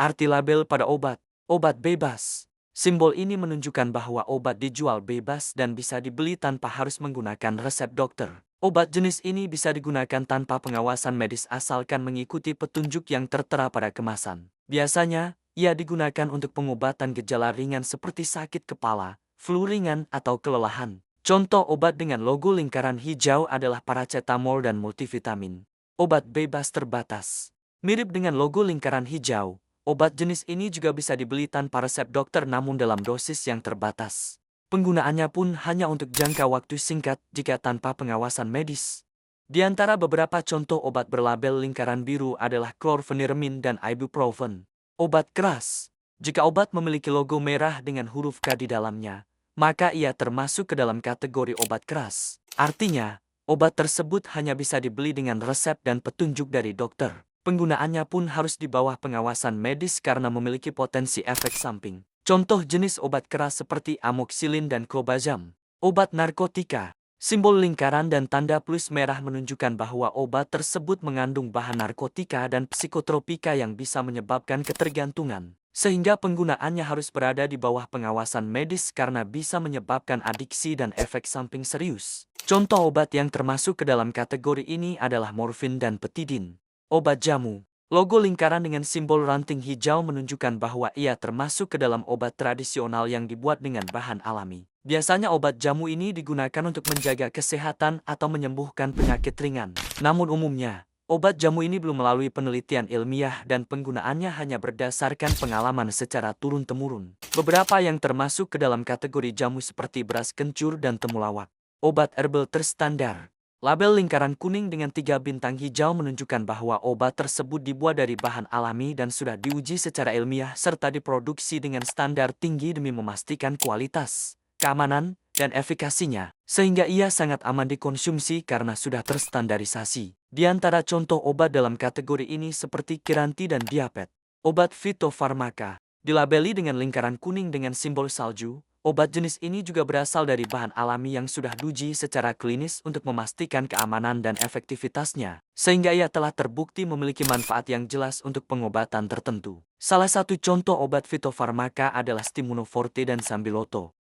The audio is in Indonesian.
Arti label pada obat. Obat bebas. Simbol ini menunjukkan bahwa obat dijual bebas dan bisa dibeli tanpa harus menggunakan resep dokter. Obat jenis ini bisa digunakan tanpa pengawasan medis asalkan mengikuti petunjuk yang tertera pada kemasan. Biasanya, ia digunakan untuk pengobatan gejala ringan seperti sakit kepala, flu ringan, atau kelelahan. Contoh obat dengan logo lingkaran hijau adalah paracetamol dan multivitamin. Obat bebas terbatas. Mirip dengan logo lingkaran hijau, obat jenis ini juga bisa dibeli tanpa resep dokter namun dalam dosis yang terbatas. Penggunaannya pun hanya untuk jangka waktu singkat jika tanpa pengawasan medis. Di antara beberapa contoh obat berlabel lingkaran biru adalah chlorpheniramine dan ibuprofen. Obat keras. Jika obat memiliki logo merah dengan huruf K di dalamnya, maka ia termasuk ke dalam kategori obat keras. Artinya, obat tersebut hanya bisa dibeli dengan resep dan petunjuk dari dokter. Penggunaannya pun harus di bawah pengawasan medis karena memiliki potensi efek samping. Contoh jenis obat keras seperti amoxicillin dan clobazam. Obat narkotika. Simbol lingkaran dan tanda plus merah menunjukkan bahwa obat tersebut mengandung bahan narkotika dan psikotropika yang bisa menyebabkan ketergantungan. Sehingga penggunaannya harus berada di bawah pengawasan medis karena bisa menyebabkan adiksi dan efek samping serius. Contoh obat yang termasuk ke dalam kategori ini adalah morfin dan petidin. Obat jamu. Logo lingkaran dengan simbol ranting hijau menunjukkan bahwa ia termasuk ke dalam obat tradisional yang dibuat dengan bahan alami. Biasanya obat jamu ini digunakan untuk menjaga kesehatan atau menyembuhkan penyakit ringan. Namun umumnya, obat jamu ini belum melalui penelitian ilmiah dan penggunaannya hanya berdasarkan pengalaman secara turun-temurun. Beberapa yang termasuk ke dalam kategori jamu seperti beras kencur dan temulawak. Obat herbal terstandar. Label lingkaran kuning dengan 3 bintang hijau menunjukkan bahwa obat tersebut dibuat dari bahan alami dan sudah diuji secara ilmiah serta diproduksi dengan standar tinggi demi memastikan kualitas, keamanan, dan efikasinya, sehingga ia sangat aman dikonsumsi karena sudah terstandarisasi. Di antara contoh obat dalam kategori ini seperti Kiranti dan Diapet. Obat fitofarmaka, dilabeli dengan lingkaran kuning dengan simbol salju. Obat jenis ini juga berasal dari bahan alami yang sudah diuji secara klinis untuk memastikan keamanan dan efektivitasnya, sehingga ia telah terbukti memiliki manfaat yang jelas untuk pengobatan tertentu. Salah satu contoh obat fitofarmaka adalah Stimuno Forte dan Sambiloto.